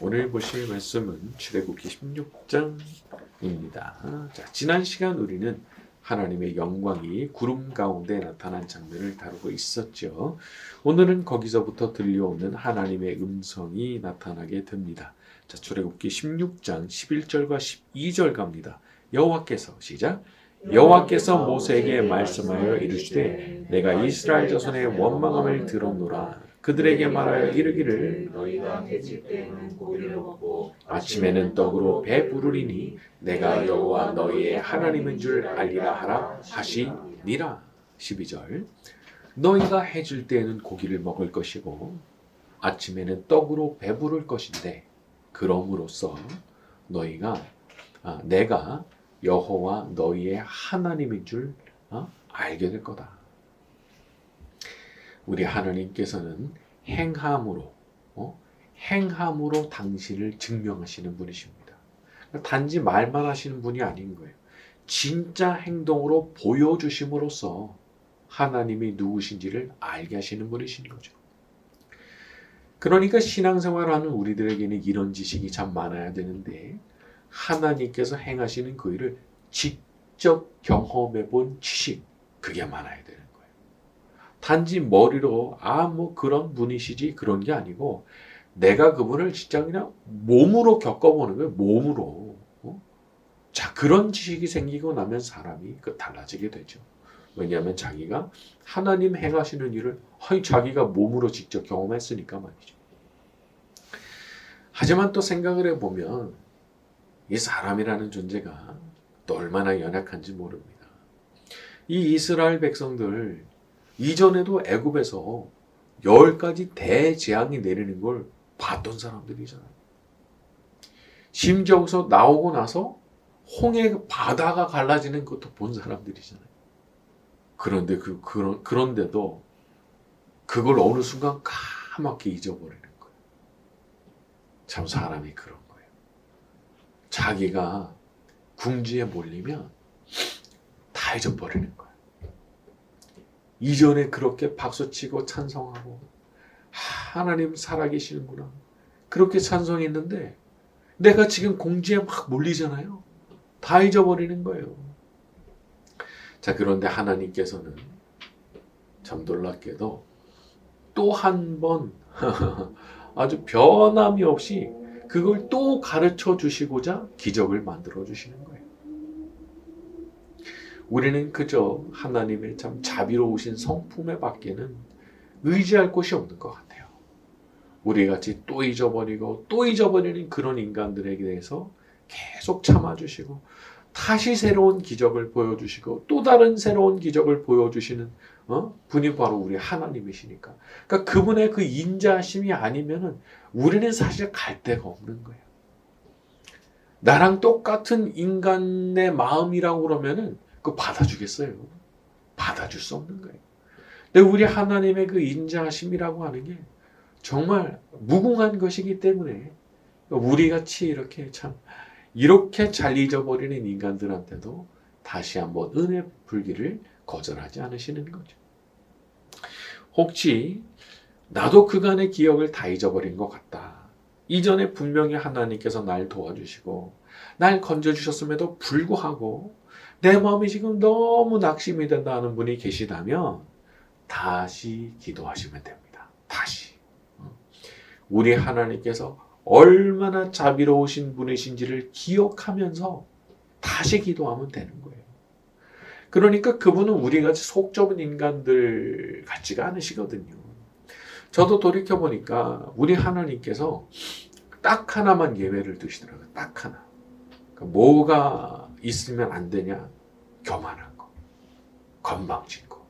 오늘 보실 말씀은 출애굽기 16장입니다. 자, 지난 시간 우리는 하나님의 영광이 구름 가운데 나타난 장면을 다루고 있었죠. 오늘은 거기서부터 들려오는 하나님의 음성이 나타나게 됩니다. 자, 출애굽기 16장 11절과 12절 갑니다. 여호와께서 시작. 여호와께서 모세에게 말씀하여 이르시되 내가 이스라엘 자손의 원망함을 들었노라. 그들에게 말하여 이르기를 너희가 해질 때에는 고기를 먹고 아침에는 떡으로 배부르리니 내가 여호와 너희의 하나님인 줄 알리라 하라 하시니라. 12절 너희가 해질 때에는 고기를 먹을 것이고 아침에는 떡으로 배부를 것인데 그럼으로써 너희가 내가 여호와 너희의 하나님인 줄 알게 될 거다. 우리 하나님께서는 행함으로 당신을 증명하시는 분이십니다. 단지 말만 하시는 분이 아닌 거예요. 진짜 행동으로 보여주심으로써 하나님이 누구신지를 알게 하시는 분이신 거죠. 그러니까 신앙생활하는 우리들에게는 이런 지식이 참 많아야 되는데 하나님께서 행하시는 그 일을 직접 경험해 본 지식, 그게 많아야 되는 거예요. 단지 머리로 뭐 그런 분이시지 그런 게 아니고 내가 그분을 진짜 그냥 몸으로 겪어보는 거예요. 몸으로. 자, 그런 지식이 생기고 나면 사람이 달라지게 되죠. 왜냐하면 자기가 하나님 행하시는 일을 자기가 몸으로 직접 경험했으니까 말이죠. 하지만 또 생각을 해보면 이 사람이라는 존재가 또 얼마나 연약한지 모릅니다. 이 이스라엘 백성들 이전에도 애굽에서 10가지 대재앙이 내리는 걸 봤던 사람들이잖아요. 심지어 여기서 나오고 나서 홍해 바다가 갈라지는 것도 본 사람들이잖아요. 그런데 그런데도 그걸 어느 순간 까맣게 잊어버리는 거예요. 참 사람이 그런 거예요. 자기가 궁지에 몰리면 다 잊어버리는 거예요. 이전에 그렇게 박수치고 찬송하고 하나님 살아계시는구나 그렇게 찬송했는데 내가 지금 공지에 막 몰리잖아요. 다 잊어버리는 거예요. 자, 그런데 하나님께서는 참 놀랍게도 또 한 번 아주 변함이 없이 그걸 또 가르쳐 주시고자 기적을 만들어 주시는 거예요. 우리는 그저 하나님의 참 자비로우신 성품에 밖에는 의지할 곳이 없는 것 같아요. 우리같이 또 잊어버리고 또 잊어버리는 그런 인간들에게 대해서 계속 참아주시고 다시 새로운 기적을 보여주시고 또 다른 새로운 기적을 보여주시는 분이 바로 우리 하나님이시니까. 그러니까 그분의 그 인자하심이 아니면은 우리는 사실 갈 데가 없는 거예요. 나랑 똑같은 인간의 마음이라고 그러면은 그거 받아주겠어요? 받아줄 수 없는 거예요. 근데 우리 하나님의 그 인자하심이라고 하는 게 정말 무궁한 것이기 때문에 우리같이 이렇게 잘 잊어버리는 인간들한테도 다시 한번 은혜 베풀기를 거절하지 않으시는 거죠. 혹시 나도 그간의 기억을 다 잊어버린 것 같다. 이전에 분명히 하나님께서 날 도와주시고 날 건져주셨음에도 불구하고 내 마음이 지금 너무 낙심이 된다는 분이 계시다면 다시 기도하시면 됩니다. 다시. 우리 하나님께서 얼마나 자비로우신 분이신지를 기억하면서 다시 기도하면 되는 거예요. 그러니까 그분은 우리같이 속 좁은 인간들 같지가 않으시거든요. 저도 돌이켜보니까 우리 하나님께서 딱 하나만 예외를 두시더라고요. 딱 하나. 그러니까 뭐가 있으면 안 되냐? 교만한 거, 건방진 거.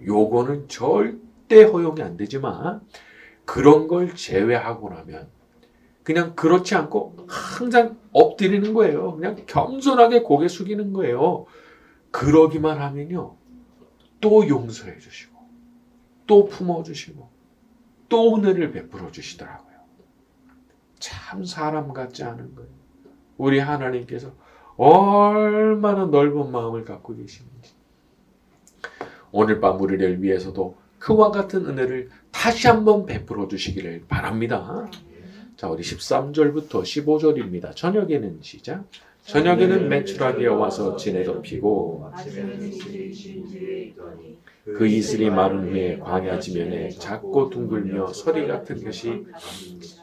요거는 절대 허용이 안 되지만 그런 걸 제외하고 나면 그냥 그렇지 않고 항상 엎드리는 거예요. 그냥 겸손하게 고개 숙이는 거예요. 그러기만 하면요. 또 용서해 주시고 또 품어주시고 또 은혜를 베풀어 주시더라고요. 참 사람 같지 않은 거예요. 우리 하나님께서 얼마나 넓은 마음을 갖고 계시는지. 오늘 밤 우리를 위해서도 그와 같은 은혜를 다시 한번 베풀어 주시기를 바랍니다. 자, 우리 13절부터 15절입니다. 저녁에는 시작. 저녁에는 메추라기가 와서 진에 덮이고 아침에는 이슬이 진 뒤에 있더니 그 이슬이 마른 후에 광야 지면에 작고 둥글며 서리 같은 것이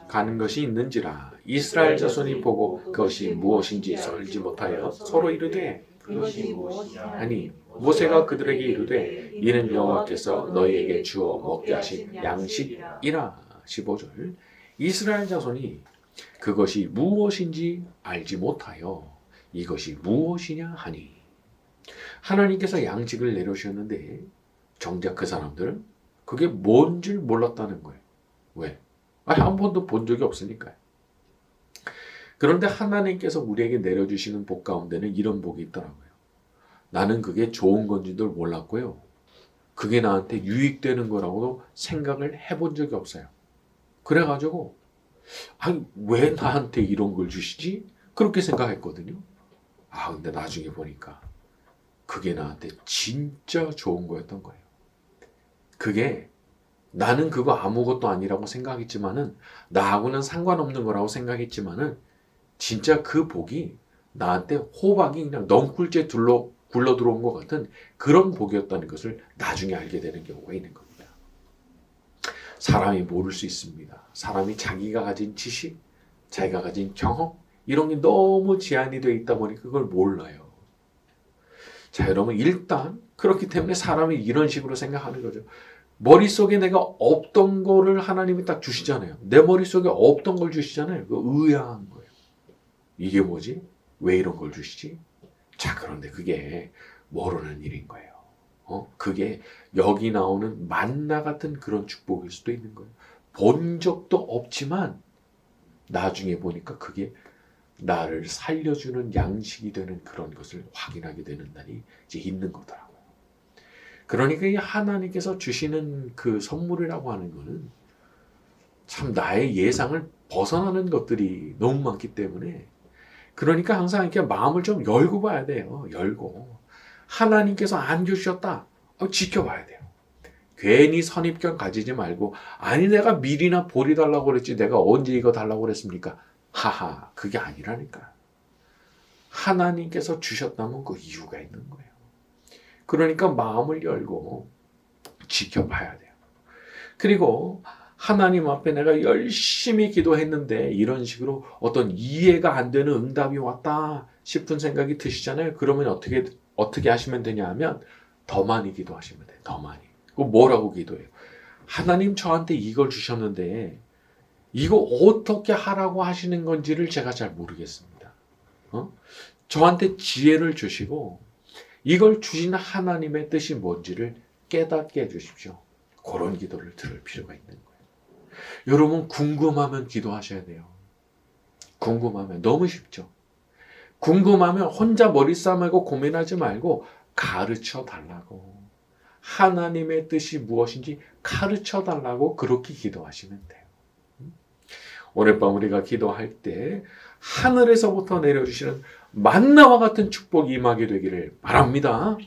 가는 것이 있는지라. 이스라엘 자손이 보고 그것이 무엇인지 설지 못하여 서로 이르되 그것이 무엇이냐 아니 모세가 그들에게 이르되 이는 여호와께서 너희에게 주어 먹게 하신 양식이라. 15절. 이스라엘 자손이 그것이 무엇인지 알지 못하여 이것이 무엇이냐 하니. 하나님께서 양식을 내려주셨는데 정작 그 사람들은 그게 뭔 줄 몰랐다는 거예요. 왜? 아니, 한 번도 본 적이 없으니까요. 그런데 하나님께서 우리에게 내려주시는 복 가운데는 이런 복이 있더라고요. 나는 그게 좋은 건지도 몰랐고요. 그게 나한테 유익되는 거라고도 생각을 해본 적이 없어요. 그래가지고 아니 왜 나한테 이런 걸 주시지? 그렇게 생각했거든요. 근데 나중에 보니까 그게 나한테 진짜 좋은 거였던 거예요. 그게 나는 그거 아무것도 아니라고 생각했지만은 나하고는 상관없는 거라고 생각했지만은 진짜 그 복이 나한테 호박이 그냥 넝쿨째 굴러 들어온 것 같은 그런 복이었다는 것을 나중에 알게 되는 경우가 있는 겁니다. 사람이 모를 수 있습니다. 사람이 자기가 가진 지식, 자기가 가진 경험 이런 게 너무 제한이 되어 있다 보니 그걸 몰라요. 자, 여러분 일단 그렇기 때문에 사람이 이런 식으로 생각하는 거죠. 머릿속에 내가 없던 거를 하나님이 딱 주시잖아요. 내 머릿속에 없던 걸 주시잖아요. 그 의아한 거예요. 이게 뭐지? 왜 이런 걸 주시지? 자, 그런데 그게 모르는 일인 거예요. 그게 여기 나오는 만나 같은 그런 축복일 수도 있는 거예요. 본 적도 없지만 나중에 보니까 그게 나를 살려주는 양식이 되는 그런 것을 확인하게 되는 날이 이제 있는 거더라고요. 그러니까 이 하나님께서 주시는 그 선물이라고 하는 거는 참 나의 예상을 벗어나는 것들이 너무 많기 때문에 그러니까 항상 이렇게 마음을 좀 열고 봐야 돼요. 열고. 하나님께서 안 주셨다. 지켜봐야 돼요. 괜히 선입견 가지지 말고 아니 내가 밀이나 보리 달라고 그랬지 내가 언제 이거 달라고 그랬습니까? 하하, 그게 아니라니까. 하나님께서 주셨다면 그 이유가 있는 거예요. 그러니까 마음을 열고 지켜봐야 돼요. 그리고 하나님 앞에 내가 열심히 기도했는데 이런 식으로 어떤 이해가 안 되는 응답이 왔다 싶은 생각이 드시잖아요. 그러면 어떻게 하시면 되냐 하면 더 많이 기도하시면 돼요. 더 많이. 그 뭐라고 기도해요? 하나님 저한테 이걸 주셨는데 이거 어떻게 하라고 하시는 건지를 제가 잘 모르겠습니다. 저한테 지혜를 주시고 이걸 주신 하나님의 뜻이 뭔지를 깨닫게 해주십시오. 그런 기도를 들을 필요가 있는 거예요. 여러분 궁금하면 기도하셔야 돼요. 궁금하면 너무 쉽죠. 궁금하면 혼자 머리 싸매고 고민하지 말고 가르쳐 달라고. 하나님의 뜻이 무엇인지 가르쳐 달라고 그렇게 기도하시면 돼요. 오늘 밤 우리가 기도할 때 하늘에서부터 내려주시는 만나와 같은 축복이 임하게 되기를 바랍니다.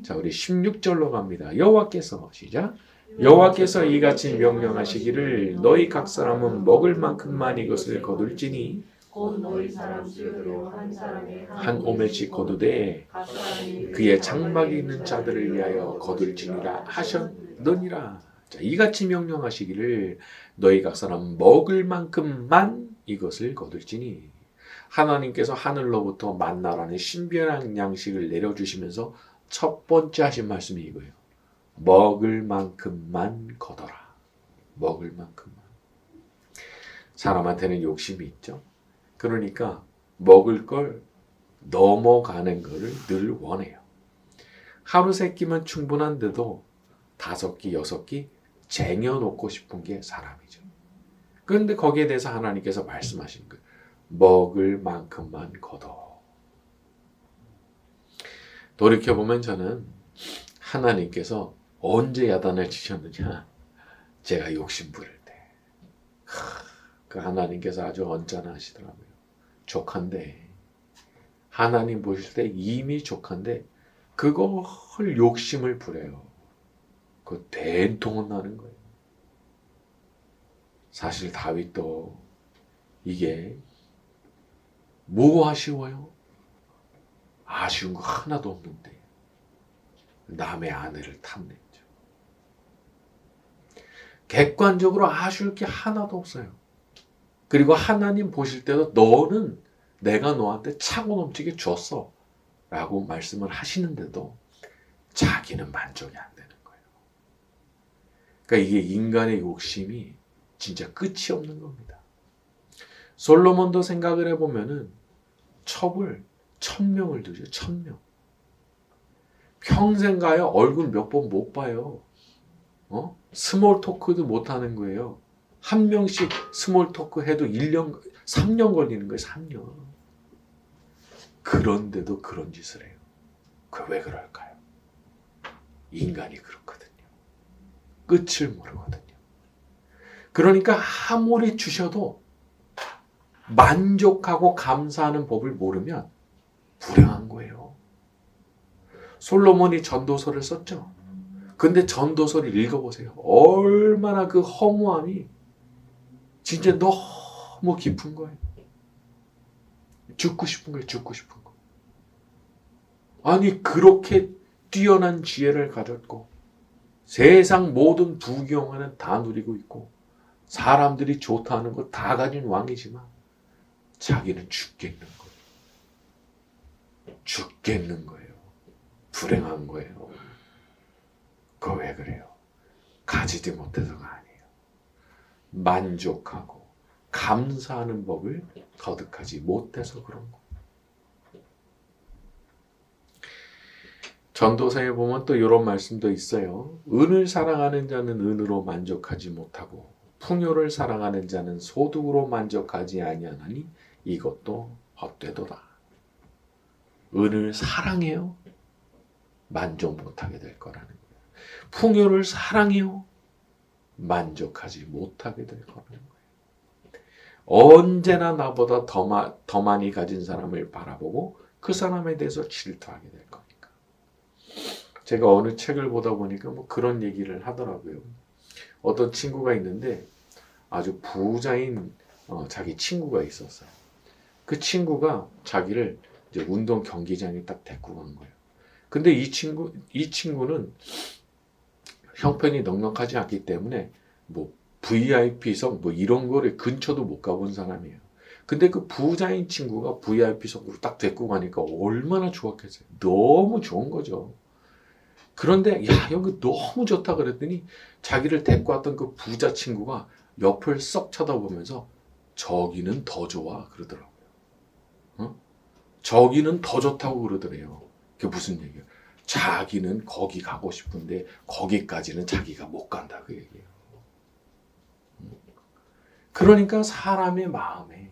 자, 우리 16절로 갑니다. 여호와께서 시작. 여호와께서 이같이 명령하시기를 너희 각 사람은 먹을 만큼만 이것을 거둘지니 곧 너희 사람 수요대로 한 사람이 한 오멜씩 거두되 각 사람이 그의 장막이 있는 자들을 위하여 거둘지니라 하셨느니라. 자, 이같이 명령하시기를 너희 각 사람 먹을 만큼만 이것을 거둘지니 하나님께서 하늘로부터 만나라는 신비한 양식을 내려주시면서 첫 번째 하신 말씀이 이거예요. 먹을 만큼만 거둬라. 먹을 만큼만. 사람한테는 욕심이 있죠. 그러니까 먹을 걸 넘어가는 것을 늘 원해요. 하루 세 끼면 충분한데도 5끼, 6끼 쟁여놓고 싶은 게 사람이죠. 그런데 거기에 대해서 하나님께서 말씀하시는 거예요. 먹을 만큼만 거둬. 돌이켜보면 저는 하나님께서 언제 야단을 치셨느냐? 제가 욕심 부릴 때. 그 하나님께서 아주 언짢아하시더라고요. 족한데 하나님 보실 때 이미 족한데 그걸 욕심을 부려요. 그 된통은 나는 거예요. 사실 다윗도 이게 뭐가 아쉬워요? 아쉬운 거 하나도 없는데 남의 아내를 탐냈죠. 객관적으로 아쉬울 게 하나도 없어요. 그리고 하나님 보실 때도 너는 내가 너한테 차고 넘치게 줬어 라고 말씀을 하시는데도 자기는 만족이 안 되는 거예요. 그러니까 이게 인간의 욕심이 진짜 끝이 없는 겁니다. 솔로몬도 생각을 해보면은 첩을 1000명을 들여 1000명. 평생 가요 얼굴 몇 번 못 봐요. 스몰 토크도 못 하는 거예요. 한 명씩 스몰 토크 해도 1년, 3년 걸리는 거예요. 3년. 그런데도 그런 짓을 해요. 그 왜 그럴까요? 인간이 그렇거든요. 끝을 모르거든요. 그러니까 아무리 주셔도 만족하고 감사하는 법을 모르면 불행한 거예요. 솔로몬이 전도서를 썼죠. 근데 전도서를 읽어보세요. 얼마나 그 허무함이 진짜 너무 깊은 거예요. 죽고 싶은 거예요. 죽고 싶은 거. 아니 그렇게 뛰어난 지혜를 가졌고 세상 모든 부귀영화는 다 누리고 있고 사람들이 좋다는 거 다 가진 왕이지만 자기는 죽겠는 거예요. 죽겠는 거예요. 불행한 거예요. 그거 왜 그래요? 가지지 못해서가 아니에요. 만족하고 감사하는 법을 거듭하지 못해서 그런 거예요. 전도서에 보면 또 이런 말씀도 있어요. 은을 사랑하는 자는 은으로 만족하지 못하고 풍요를 사랑하는 자는 소득으로 만족하지 아니하나니 이것도 헛되도다. 은을 사랑해요? 만족 못하게 될 거라는 거예요. 풍요를 사랑해요? 만족하지 못하게 될 거라는 거예요. 언제나 나보다 더 많이 가진 사람을 바라보고 그 사람에 대해서 질투하게 될 거니까. 제가 어느 책을 보다 보니까 뭐 그런 얘기를 하더라고요. 어떤 친구가 있는데 아주 부자인 자기 친구가 있었어요. 그 친구가 자기를 이제 운동 경기장에 딱 데리고 간 거예요. 근데 이 친구는 형편이 넉넉하지 않기 때문에 뭐 VIP석 뭐 이런 거를 근처도 못 가본 사람이에요. 근데 그 부자인 친구가 VIP석으로 딱 데리고 가니까 얼마나 좋았겠어요. 너무 좋은 거죠. 그런데 야 여기 너무 좋다 그랬더니 자기를 데리고 왔던 그 부자 친구가 옆을 썩 쳐다보면서 저기는 더 좋아 그러더라고요. 저기는 더 좋다고 그러더래요. 그게 무슨 얘기예요? 자기는 거기 가고 싶은데 거기까지는 자기가 못 간다 그 얘기예요. 그러니까 사람의 마음에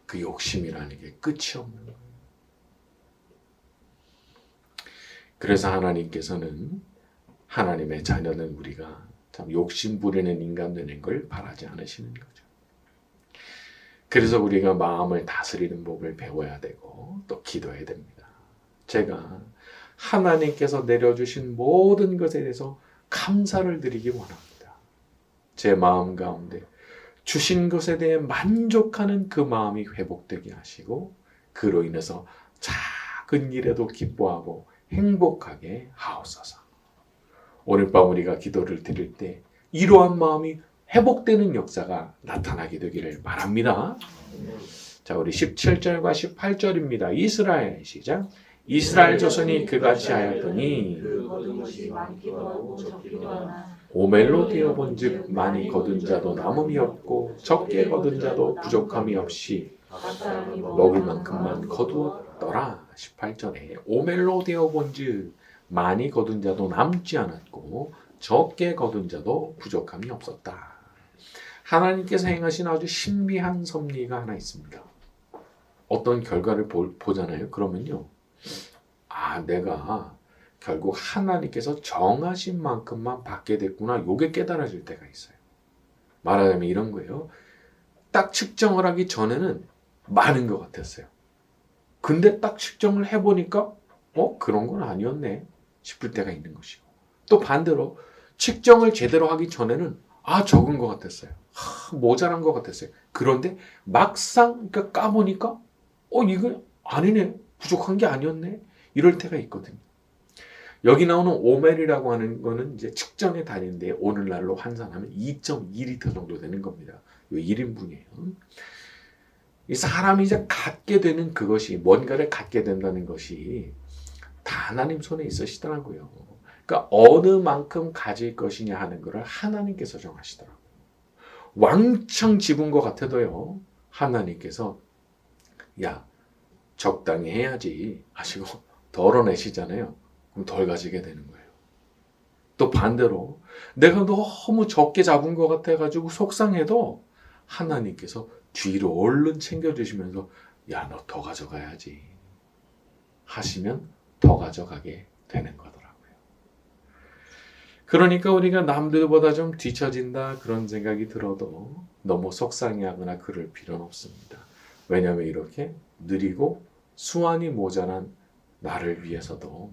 그 욕심이라는 게 끝이 없는 거예요. 그래서 하나님께서는 하나님의 자녀는 우리가 참 욕심 부리는 인간 되는 걸 바라지 않으시는 거죠. 그래서 우리가 마음을 다스리는 법을 배워야 되고 또 기도해야 됩니다. 제가 하나님께서 내려주신 모든 것에 대해서 감사를 드리기 원합니다. 제 마음 가운데 주신 것에 대해 만족하는 그 마음이 회복되게 하시고 그로 인해서 작은 일에도 기뻐하고 행복하게 하옵소서. 오늘 밤 우리가 기도를 드릴 때 이러한 마음이 회복되는 역사가 나타나게 되기를 바랍니다. 자, 우리 17절과 18절입니다. 이스라엘 시작. 이스라엘 조선이 그같이 하였더니 그 거둔 것이 많기도 하고 적기도 하나 오멜로 되어본즉 많이 거둔 자도 남음이 없고 적게 거둔 자도 부족함이 없이 각 사람이 먹을 만큼만 거두었더라. 18절에 오멜로 되어본즉 많이 거둔 자도 남지 않았고 적게 거둔 자도 부족함이 없었다. 하나님께서 행하신 아주 신비한 섭리가 하나 있습니다. 어떤 결과를 보잖아요. 그러면요. 내가 결국 하나님께서 정하신 만큼만 받게 됐구나. 요게 깨달아질 때가 있어요. 말하자면 이런 거예요. 딱 측정을 하기 전에는 많은 것 같았어요. 근데 딱 측정을 해보니까 그런 건 아니었네 싶을 때가 있는 것이고 또 반대로 측정을 제대로 하기 전에는 적은 것 같았어요. 모자란 것 같았어요. 그런데 막상 그러니까 까보니까 이거 아니네. 부족한 게 아니었네. 이럴 때가 있거든요. 여기 나오는 오멜이라고 하는 거는 이제 측정의 단위인데 오늘날로 환산하면 2.2리터 정도 되는 겁니다. 이 1인분이에요. 이 사람이 이제 갖게 되는 그것이 뭔가를 갖게 된다는 것이 다 하나님 손에 있으시더라고요. 그러니까 어느 만큼 가질 것이냐 하는 것을 하나님께서 정하시더라고요. 왕창 집은 것 같아도요. 하나님께서 야 적당히 해야지 하시고 덜어내시잖아요. 그럼 덜 가지게 되는 거예요. 또 반대로 내가 너무 적게 잡은 것 같아가지고 속상해도 하나님께서 뒤로 얼른 챙겨주시면서 야, 너 더 가져가야지 하시면 더 가져가게 되는 거더라고요. 그러니까 우리가 남들보다 좀 뒤처진다 그런 생각이 들어도 너무 속상해하거나 그럴 필요는 없습니다. 왜냐하면 이렇게 느리고 수완이 모자란 나를 위해서도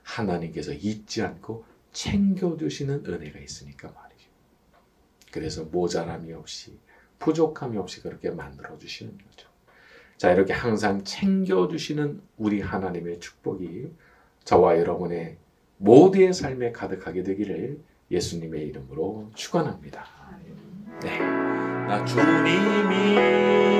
하나님께서 잊지 않고 챙겨주시는 은혜가 있으니까 말이죠. 그래서 모자람이 없이 부족함이 없이 그렇게 만들어주시는 거죠. 자, 이렇게 항상 챙겨주시는 우리 하나님의 축복이 저와 여러분의 모두의 삶에 가득하게 되기를 예수님의 이름으로 축원합니다. 네, 나 주님이